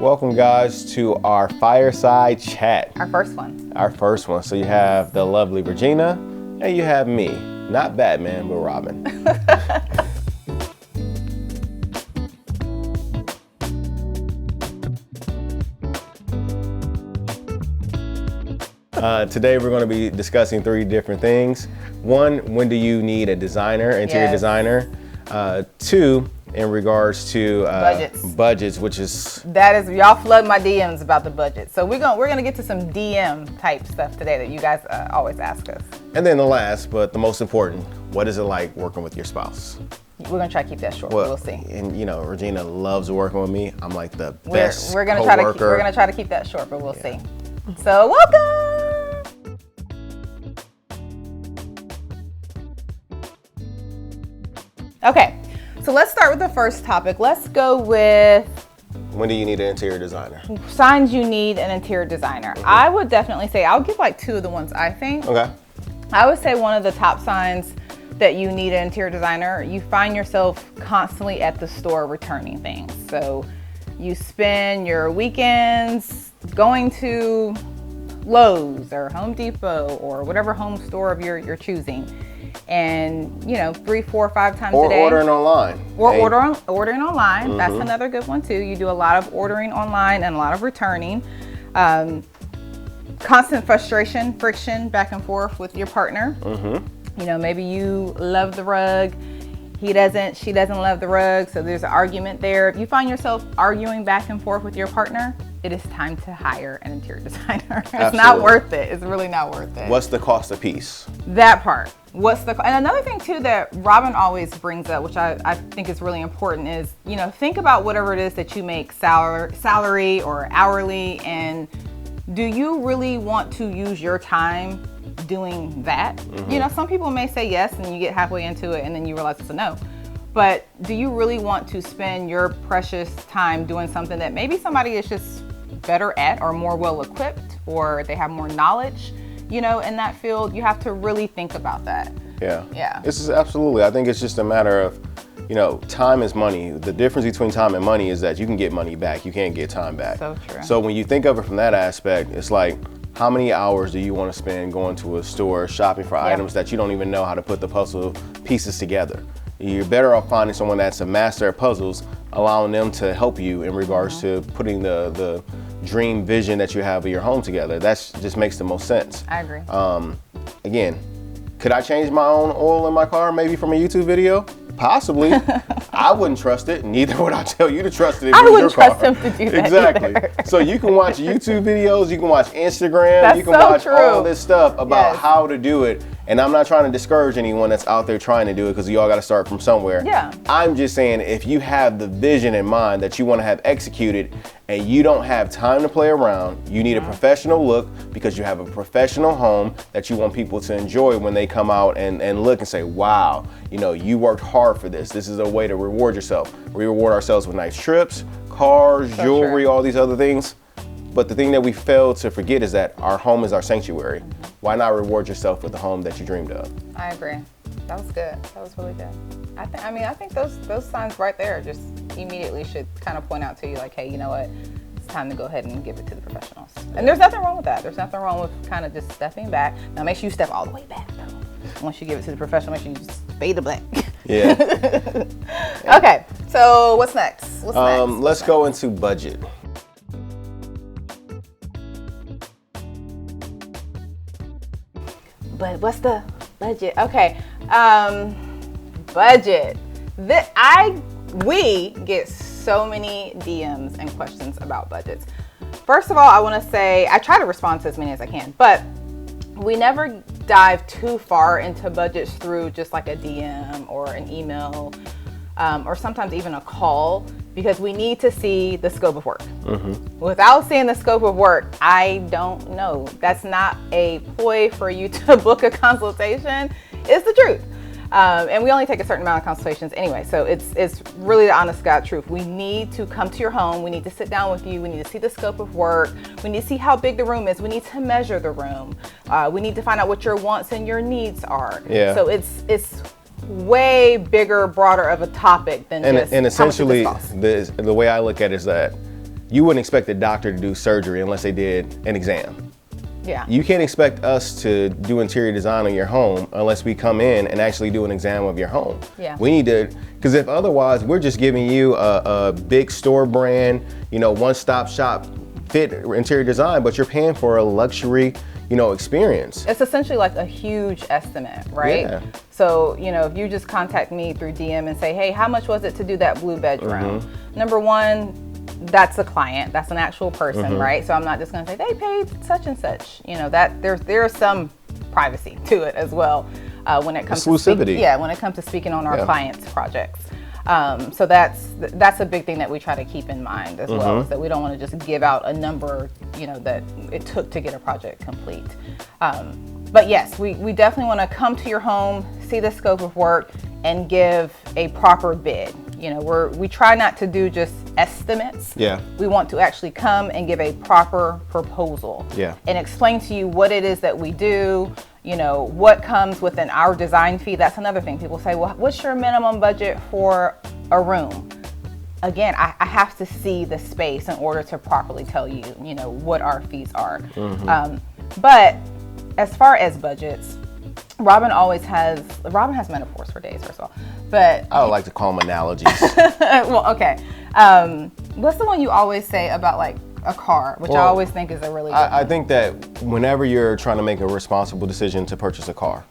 Welcome guys to our Fireside Chat. Our first one. Our first one. So you have the lovely Regina and you have me. Not Batman, but Robin. Today we're going to be discussing three different things. One, when do you need a designer, interior designer? Two, in regards to budgets, which is y'all flood my DMs about the budget. So we're gonna get to some DM type stuff today that you guys always ask us. And then the last, but the most important, what is it like working with your spouse? We're gonna try to keep that short. We'll see. And you know, Regina loves working with me. I'm like the best we're gonna coworker. try to keep that short, but we'll see. So welcome. Okay. So let's start with the first topic. Let's go with when do you need an interior designer? Signs you need an interior designer. Mm-hmm. I would definitely say, I'll give like two of the ones I think. Okay. I would say one of the top signs that you need an interior designer, you find yourself constantly at the store returning things. So you spend your weekends going to Lowe's or Home Depot or whatever home store of you're choosing. And 3, 4, 5 times a day. Or ordering online. Ordering online. Mm-hmm. That's another good one too. You do a lot of ordering online and a lot of returning. Constant frustration, friction back and forth with your partner. Mm-hmm. Maybe you love the rug. She doesn't love the rug. So there's an argument there. If you find yourself arguing back and forth with your partner, it is time to hire an interior designer. It's not worth it. It's really not worth it. What's the cost of piece? That part. And another thing too that Robin always brings up, which I think is really important, is, think about whatever it is that you make salary or hourly, and do you really want to use your time doing that? Mm-hmm. Some people may say yes and you get halfway into it and then you realize it's a no. But do you really want to spend your precious time doing something that maybe somebody is just better at or more well equipped or they have more knowledge, in that field? You have to really think about that. Yeah. This is absolutely. I think it's just a matter of, time is money. The difference between time and money is that you can get money back. You can't get time back. So true. So when you think of it from that aspect, it's like, how many hours do you want to spend going to a store shopping for items that you don't even know how to put the puzzle pieces together? You're better off finding someone that's a master at puzzles, allowing them to help you in regards to putting the dream vision that you have of your home together. That just makes the most sense. I agree. Again, could I change my own oil in my car maybe from a YouTube video? Possibly. I wouldn't trust it. Neither would I tell you to trust it if it was your car. I wouldn't trust him to do that. Exactly. Either. So you can watch YouTube videos, you can watch Instagram, That's you can so watch true. all this stuff about how to do it. And I'm not trying to discourage anyone that's out there trying to do it, because you all got to start from somewhere. Yeah. I'm just saying, if you have the vision in mind that you want to have executed and you don't have time to play around, you need a professional look because you have a professional home that you want people to enjoy when they come out and look and say, wow, you worked hard for this. This is a way to reward yourself. We reward ourselves with nice trips, cars, jewelry, all these other things. But the thing that we fail to forget is that our home is our sanctuary. Why not reward yourself with the home that you dreamed of? I agree. That was good. That was really good. I think those signs right there just immediately should kind of point out to you like, hey, you know what? It's time to go ahead and give it to the professionals. And there's nothing wrong with that. There's nothing wrong with kind of just stepping back. Now make sure you step all the way back though. Once you give it to the professional, make sure you just fade to black. Yeah. Okay. So what's next? Let's go into budget. But what's the budget? Okay, budget. We get so many DMs and questions about budgets. First of all, I want to say I try to respond to as many as I can, but we never dive too far into budgets through just like a DM or an email, or sometimes even a call, because we need to see the scope of work. Mm-hmm. Without seeing the scope of work, I don't know. That's not a ploy for you to book a consultation. It's the truth. And we only take a certain amount of consultations anyway. So it's really the honest God truth. We need to come to your home. We need to sit down with you. We need to see the scope of work. We need to see how big the room is. We need to measure the room. We need to find out what your wants and your needs are. Yeah. So it's way bigger, broader of a topic than just and essentially the way I look at it is that you wouldn't expect a doctor to do surgery unless they did an exam. Yeah. You can't expect us to do interior design on your home unless we come in and actually do an exam of your home. Yeah. We need to, because if otherwise we're just giving you a big store brand, one-stop shop fit interior design, but you're paying for a luxury, experience. It's essentially like a huge estimate, right? Yeah. So, if you just contact me through DM and say, hey, how much was it to do that blue bedroom? Number one, that's a client, that's an actual person, right? So I'm not just gonna say they paid such and such. That there's some privacy to it as well when it comes exclusivity. when it comes to speaking on our clients' projects. So that's a big thing that we try to keep in mind as well, is that we don't want to just give out a number, that it took to get a project complete. But yes, we definitely want to come to your home, see the scope of work, and give a proper bid. We try not to do just estimates. Yeah. We want to actually come and give a proper proposal. Yeah. And explain to you what it is that we do, what comes within our design fee. That's another thing. People say, well, what's your minimum budget for a room? Again, I have to see the space in order to properly tell you, what our fees are. But as far as budgets, Robin has metaphors for days, first of all. But I would like to call them analogies. well, okay. What's the one you always say about like a car, which I always think is a really good I think that whenever you're trying to make a responsible decision to purchase a car,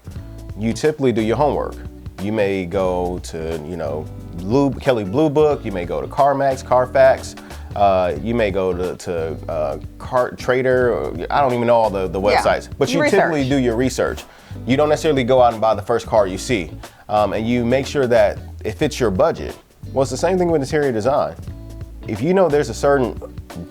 you typically do your homework. You may go to, Kelly Blue Book, you may go to CarMax, Carfax, you may go to Cart Trader, I don't even know all the websites, but you typically do your research. You don't necessarily go out and buy the first car you see, and you make sure that it fits your budget. Well, it's the same thing with interior design. If you know there's a certain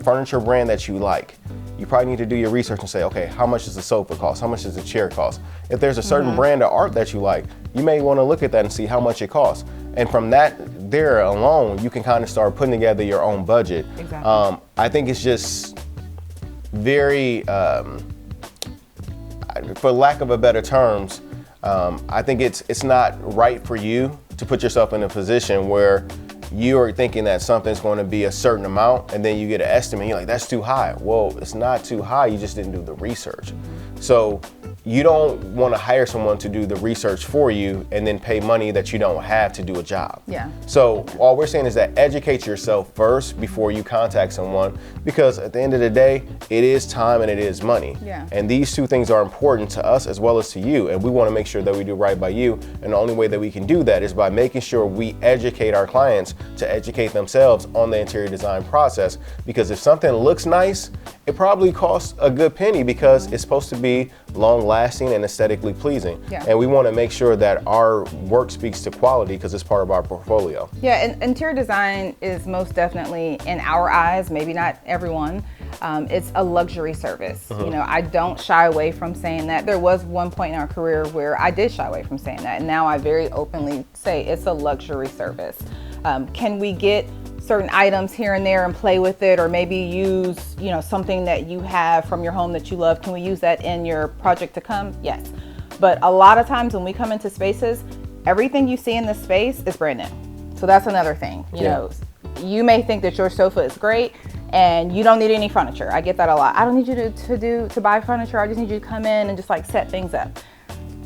furniture brand that you like, you probably need to do your research and say, okay, how much does the sofa cost? How much does the chair cost? If there's a certain brand of art that you like, you may want to look at that and see how much it costs. And from that there alone, you can kind of start putting together your own budget. Exactly. I think it's just very, for lack of a better terms, I think it's not right for you to put yourself in a position where you are thinking that something's going to be a certain amount, and then you get an estimate, you're like, that's too high. Well, it's not too high, you just didn't do the research. So you don't want to hire someone to do the research for you and then pay money that you don't have to do a job. Yeah. So all we're saying is that educate yourself first before you contact someone, because at the end of the day, it is time and it is money. Yeah. And these two things are important to us as well as to you, and we want to make sure that we do right by you. And the only way that we can do that is by making sure we educate our clients to educate themselves on the interior design process, because if something looks nice, it probably costs a good penny because it's supposed to be long lasting and aesthetically pleasing. Yeah. And we want to make sure that our work speaks to quality because it's part of our portfolio. Yeah, and interior design is most definitely, in our eyes, maybe not everyone, it's a luxury service. I don't shy away from saying that. There was one point in our career where I did shy away from saying that, and now I very openly say it's a luxury service. Can we get certain items here and there and play with it, or maybe use something that you have from your home that you love? Can we use that in your project to come? Yes. But a lot of times when we come into spaces, everything you see in the space is brand new. So that's another thing. You may think that your sofa is great and you don't need any furniture. I get that a lot. I don't need you to buy furniture. I just need you to come in and just like set things up.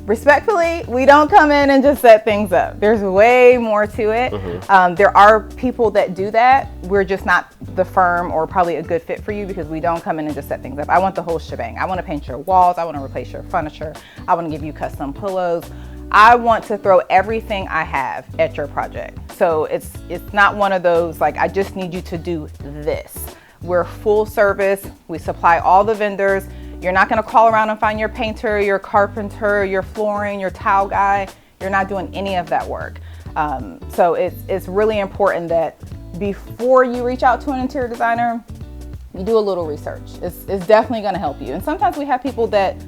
Respectfully, we don't come in and just set things up. There's way more to it. There are people that do that. We're just not the firm or probably a good fit for you, because we don't come in and just set things up. I want the whole shebang. I want to paint your walls. I want to replace your furniture. I want to give you custom pillows. I want to throw everything I have at your project. So it's not one of those like, I just need you to do this. We're full service. We supply all the vendors. You're not going to call around and find your painter, your carpenter, your flooring, your tile guy. You're not doing any of that work. So it's really important that before you reach out to an interior designer, you do a little research. It's definitely going to help you. And sometimes we have people that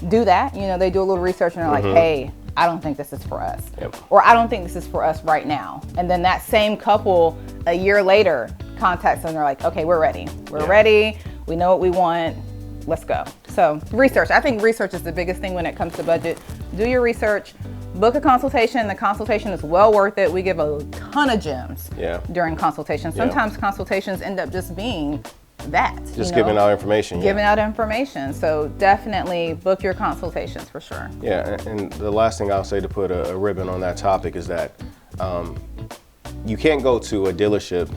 do that. They do a little research and they're like, hey, I don't think this is for us. Or I don't think this is for us right now. And then that same couple a year later contacts them and they're like, okay, we're ready. We're ready. We know what we want. Let's go. So research. I think research is the biggest thing when it comes to budget. Do your research. book a consultation. The consultation is well worth it. We give a ton of gems during consultations. Sometimes consultations end up just being that. Just giving out information. Giving out information. So definitely book your consultations for sure. Yeah, and the last thing I'll say to put a ribbon on that topic is that you can't go to a dealership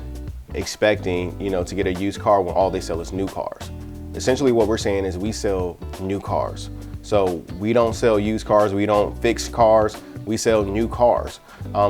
expecting, to get a used car when all they sell is new cars. Essentially what we're saying is we sell new cars. So we don't sell used cars, we don't fix cars, we sell new cars.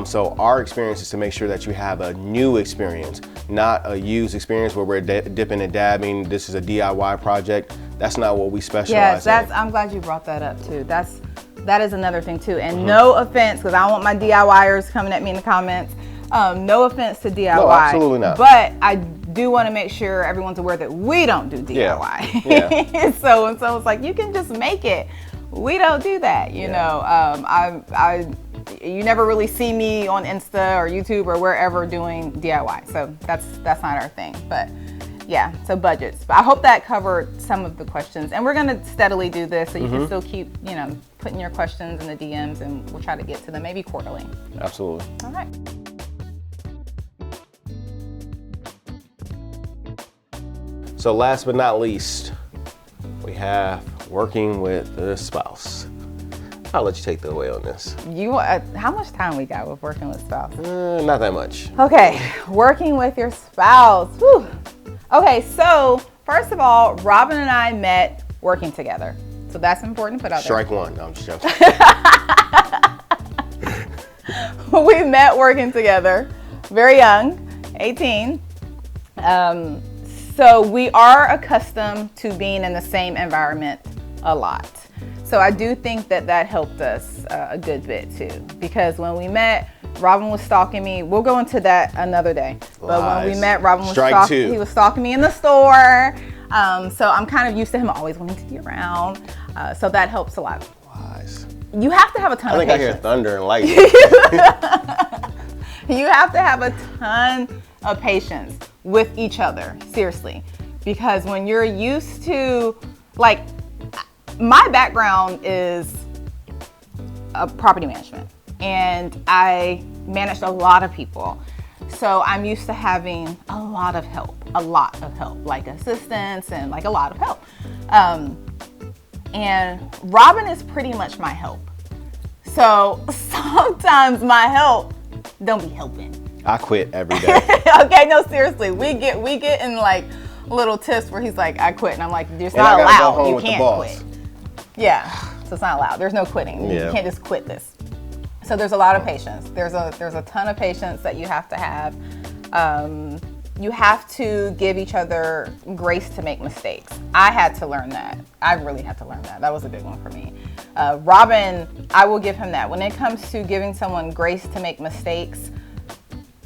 So our experience is to make sure that you have a new experience, not a used experience where we're dipping and dabbing. This is a DIY project. That's not what we specialize in. I'm glad you brought that up too. That is another thing too. And no offense, because I don't want my DIYers coming at me in the comments. No offense to DIY. No, absolutely not. But I do want to make sure everyone's aware that we don't do DIY. Yeah. So when someone's like, you can just make it, we don't do that. You know, you never really see me on Insta or YouTube or wherever doing DIY. So that's not our thing. But yeah, so budgets. But I hope that covered some of the questions. And we're going to steadily do this so you can still keep, putting your questions in the DMs, and we'll try to get to them maybe quarterly. Absolutely. All right. So last but not least, we have working with the spouse. I'll let you take the away on this. How much time we got with working with spouse? Not that much. Okay, working with your spouse. Whew. Okay, so first of all, Robin and I met working together. So that's important to put out there. Strike one. No, I'm just joking. We met working together, very young, 18. So we are accustomed to being in the same environment a lot. So I do think that helped us a good bit too, because when we met, Robin was stalking me. We'll go into that another day. But when we met, Robin was he was stalking me in the store. So I'm kind of used to him always wanting to be around. So that helps a lot. Lies. You have to have a ton of patience. I hear thunder and lightning. You have to have a ton of patience with each other, seriously. Because when you're used to, like, my background is property management, and I managed a lot of people. So I'm used to having a lot of help, like assistants and like a lot of help. And Robin is pretty much my help. So sometimes my help don't be helping. I quit every day. Okay, no, seriously. We get in like little tips where he's like, I quit. And I'm like, it's not allowed. You can't quit. Yeah, so it's not allowed. There's no quitting. You can't just quit this. So there's a lot of patience. There's a ton of patience that you have to have. You have to give each other grace to make mistakes. I had to learn that. I really had to learn that. That was a big one for me. Robin, I will give him that. When it comes to giving someone grace to make mistakes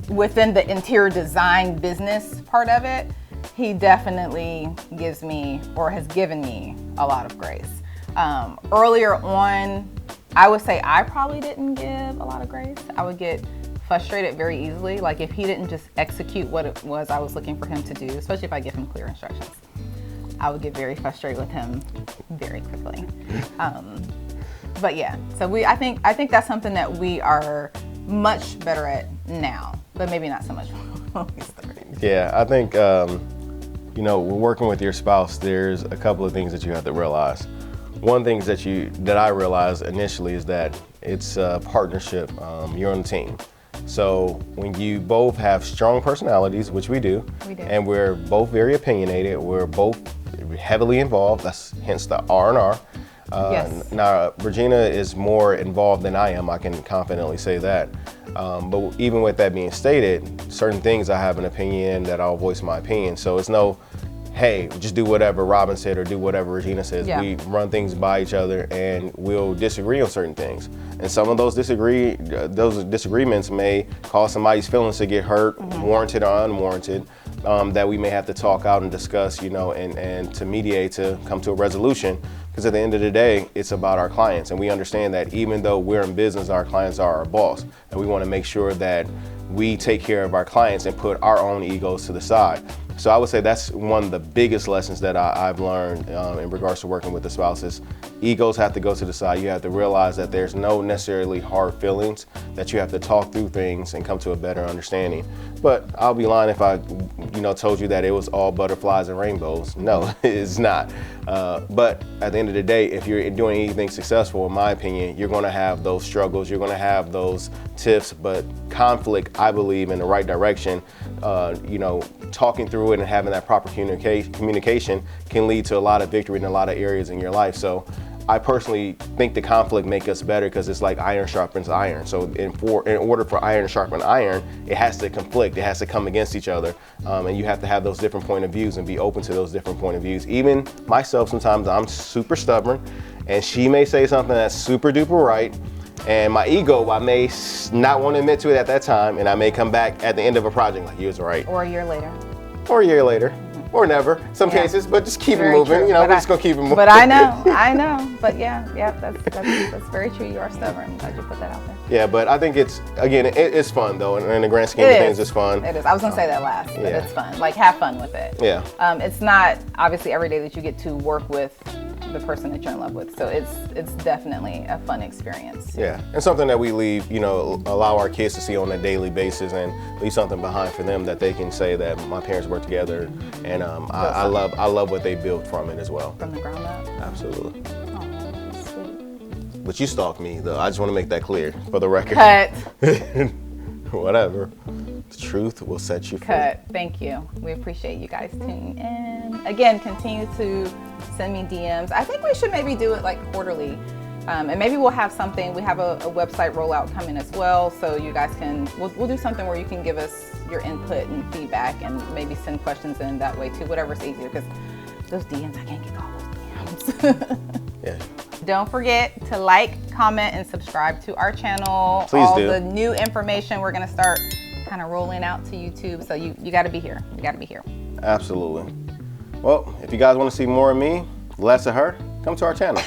within the interior design business part of it, he definitely gives me, or has given me, a lot of grace. Earlier on, I would say I probably didn't give a lot of grace. I would get frustrated very easily. Like if he didn't just execute what it was I was looking for him to do, especially if I give him clear instructions, I would get very frustrated with him very quickly. But yeah, so I think that's something that we are much better at now, but maybe not so much when we started. Yeah, I think, working with your spouse, there's a couple of things that you have to realize. One thing that I realized initially is that it's a partnership. You're on the team. So when you both have strong personalities, which we do, and we're both very opinionated, we're both heavily involved, that's hence the R&R. Yes. Now, Regina is more involved than I am, I can confidently say that. But even with that being stated, certain things I have an opinion that I'll voice my opinion. So it's no, hey, just do whatever Robin said or do whatever Regina says. Yeah. We run things by each other and we'll disagree on certain things. And some of those disagreements may cause somebody's feelings to get hurt, warranted or unwarranted, that we may have to talk out and discuss, and to mediate to come to a resolution. Because at the end of the day, it's about our clients. And we understand that even though we're in business, our clients are our boss. And we want to make sure that we take care of our clients and put our own egos to the side. So I would say that's one of the biggest lessons that I've learned in regards to working with the spouses. Egos have to go to the side. You have to realize that there's no necessarily hard feelings, that you have to talk through things and come to a better understanding. But I'll be lying if I told you that it was all butterflies and rainbows. No, it's not. But at the end of the day, if you're doing anything successful, in my opinion, you're going to have those struggles, you're going to have those tiffs, but conflict, I believe, in the right direction, talking through it and having that proper communication can lead to a lot of victory in a lot of areas in your life. So I personally think the conflict makes us better because it's like iron sharpens iron. So in order for iron to sharpen iron, it has to conflict, it has to come against each other. And you have to have those different point of views and be open to those different point of views. Even myself, sometimes I'm super stubborn and she may say something that's super duper right. And my ego, I may not want to admit to it at that time, and I may come back at the end of a project like, he was right. Or a year later. Or a year later. Or never, some cases, but just keep it moving. True. We're just gonna keep it moving. But I know. But yeah, that's very true. You are stubborn. I'm glad you put that out there. Yeah, but I think it's fun though, and in the grand scheme of things, it's fun. It is. I was gonna say that last, but it's fun. Like, have fun with it. Yeah. It's not obviously every day that you get to work with the person that you're in love with, so it's definitely a fun experience. Yeah, and something that we leave, allow our kids to see on a daily basis, and leave something behind for them that they can say that my parents work together, and I love what they built from it as well. From the ground up. Absolutely. Oh, that's sweet. But you stalked me though. I just want to make that clear for the record. Cut. Whatever. The truth will set you free. Cut. Thank you. We appreciate you guys tuning in. Again, continue to send me DMs. I think we should maybe do it like quarterly. And maybe we'll have something. We have a website rollout coming as well. So you guys we'll do something where you can give us your input and feedback and maybe send questions in that way too, whatever's easier, because those DMs, I can't get all those DMs. Yeah. Don't forget to like, comment, and subscribe to our channel. Please all do. The new information we're gonna start kind of rolling out to YouTube. So you gotta be here. You gotta be here. Absolutely. Well, if you guys want to see more of me, less of her, come to our channel.